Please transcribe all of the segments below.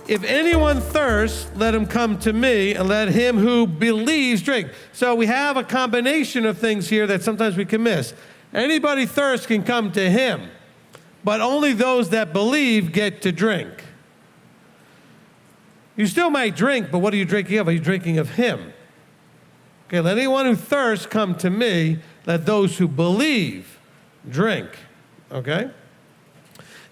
if anyone thirsts, let him come to me, and let him who believes drink. So we have a combination of things here that sometimes we can miss. Anybody thirsts can come to him, but only those that believe get to drink. You still might drink, but what are you drinking of? Are you drinking of him? Okay, let anyone who thirsts come to me, let those who believe drink. Okay?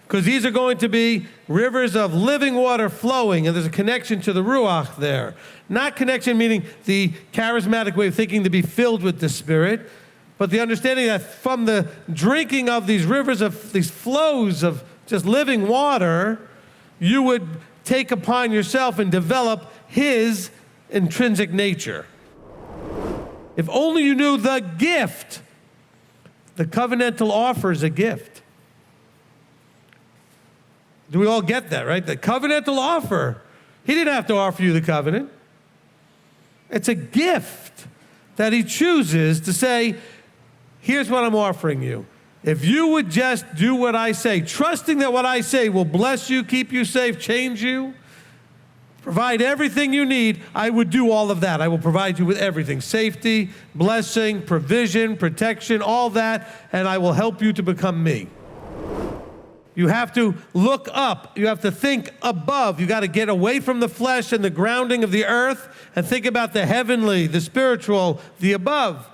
Because these are going to be rivers of living water flowing, and there's a connection to the Ruach there. Not connection meaning the charismatic way of thinking to be filled with the Spirit, but the understanding that from the drinking of these rivers of these flows of just living water, you would take upon yourself and develop his intrinsic nature. If only you knew the gift. The covenantal offer is a gift. Do we all get that, right? The covenantal offer. He didn't have to offer you the covenant. It's a gift that he chooses to say, here's what I'm offering you. If you would just do what I say, trusting that what I say will bless you, keep you safe, change you, provide everything you need, I would do all of that. I will provide you with everything. Safety, blessing, provision, protection, all that, and I will help you to become me. You have to look up. You have to think above. You got to get away from the flesh and the grounding of the earth and think about the heavenly, the spiritual, the above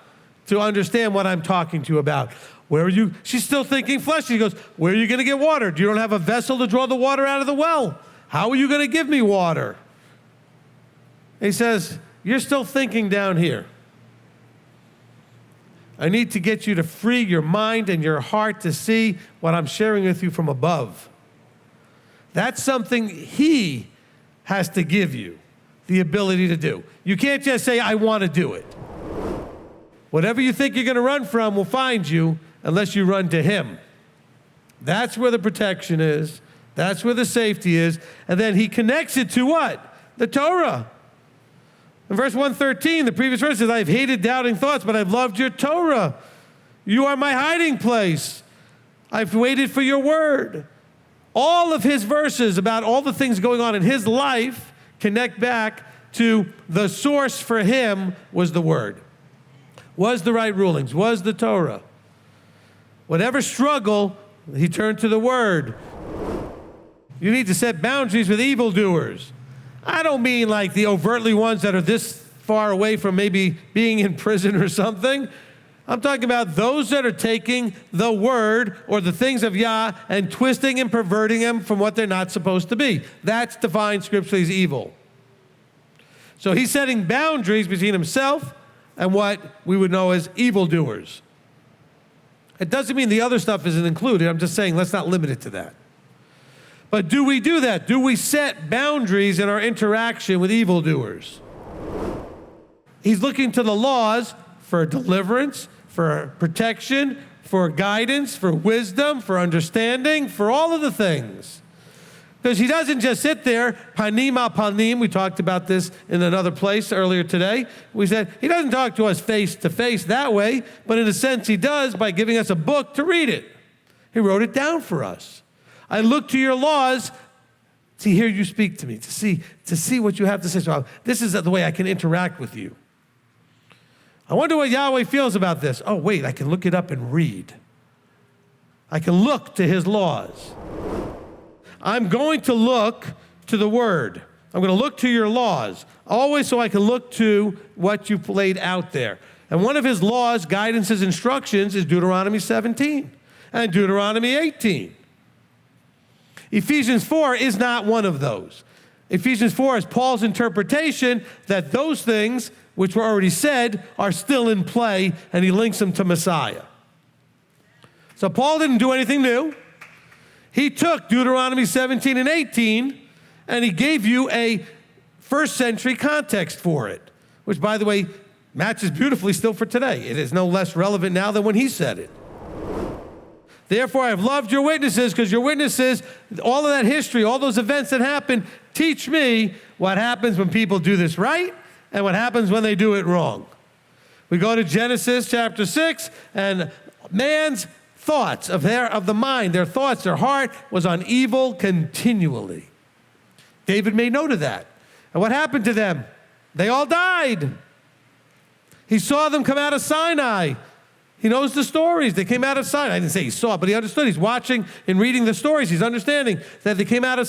to understand what I'm talking to you about. Where are you? She's still thinking flesh. She goes, where are you going to get water? You don't have a vessel to draw the water out of the well. How are you going to give me water? He says, you're still thinking down here. I need to get you to free your mind and your heart to see what I'm sharing with you from above. That's something he has to give you the ability to do. You can't just say, I want to do it. Whatever you think you're going to run from will find you unless you run to him. That's where the protection is. That's where the safety is. And then he connects it to what? The Torah. In verse 113, the previous verse says, I've hated doubting thoughts, but I've loved your Torah. You are my hiding place. I've waited for your word. All of his verses about all the things going on in his life connect back to the source for him was the word, was the right rulings, was the Torah. Whatever struggle, he turned to the word. You need to set boundaries with evildoers. I don't mean like the overtly ones that are this far away from maybe being in prison or something. I'm talking about those that are taking the word or the things of Yah and twisting and perverting them from what they're not supposed to be. That's defined scripturally as evil. So he's setting boundaries between himself and what we would know as evildoers. It doesn't mean the other stuff isn't included. I'm just saying let's not limit it to that. But do we do that? Do we set boundaries in our interaction with evildoers? He's looking to the laws for deliverance, for protection, for guidance, for wisdom, for understanding, for all of the things. Because he doesn't just sit there, panim al panim. We talked about this in another place earlier today. We said he doesn't talk to us face to face that way, but in a sense he does by giving us a book to read it. He wrote it down for us. I look to your laws to hear you speak to me, to see what you have to say. So this is the way I can interact with you. I wonder what Yahweh feels about this. Oh, wait, I can look it up and read. I can look to his laws. I'm going to look to the word. I'm going to look to your laws, always so I can look to what you've laid out there. And one of his laws, guidances, instructions is Deuteronomy 17 and Deuteronomy 18. Ephesians 4 is not one of those. Ephesians 4 is Paul's interpretation that those things, which were already said, are still in play, and he links them to Messiah. So Paul didn't do anything new. He took Deuteronomy 17 and 18, and he gave you a first century context for it, which, by the way, matches beautifully still for today. It is no less relevant now than when he said it. Therefore, I have loved your witnesses, because your witnesses, all of that history, all those events that happen, teach me what happens when people do this right and what happens when they do it wrong. We go to Genesis chapter 6, and man's thoughts of the mind, their thoughts, their heart was on evil continually. David made note of that. And what happened to them? They all died. He saw them come out of Sinai. He knows the stories. They came out of Sinai. I didn't say he saw, but he understood. He's watching and reading the stories. He's understanding that they came out of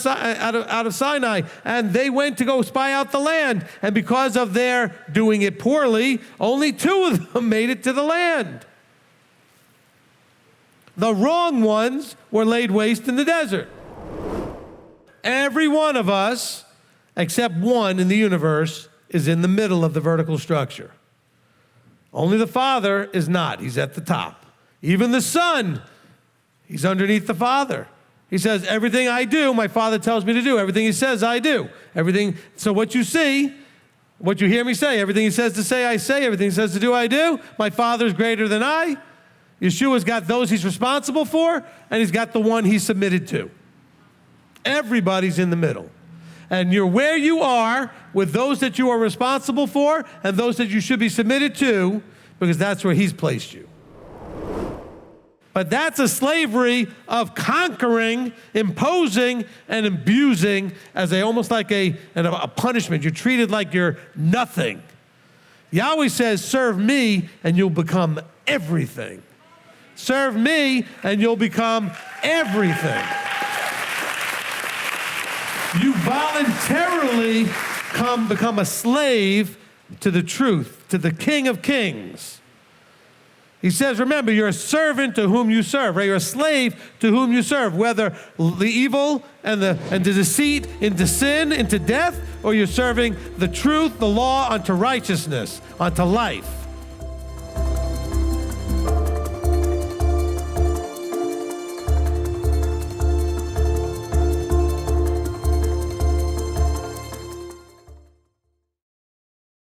Sinai, and they went to go spy out the land. And because of their doing it poorly, only 2 of them made it to the land. The wrong ones were laid waste in the desert. Every one of us, except one in the universe, is in the middle of the vertical structure. Only the Father is not. He's at the top. Even the Son, he's underneath the Father. He says, everything I do, my Father tells me to do. Everything he says, I do. Everything. So what you see, what you hear me say, everything he says to say, I say. Everything he says to do, I do. My Father's greater than I. Yeshua's got those he's responsible for, and he's got the one he's submitted to. Everybody's in the middle. And you're where you are with those that you are responsible for and those that you should be submitted to, because that's where he's placed you. But that's a slavery of conquering, imposing, and abusing as almost like a punishment. You're treated like you're nothing. Yahweh says, serve me and you'll become everything. Serve me and you'll become everything. You voluntarily become a slave to the truth, to the King of Kings. He says, remember, you're a servant to whom you serve, right? You're a slave to whom you serve, whether the evil and the deceit into sin, into death, or you're serving the truth, the law, unto righteousness, unto life.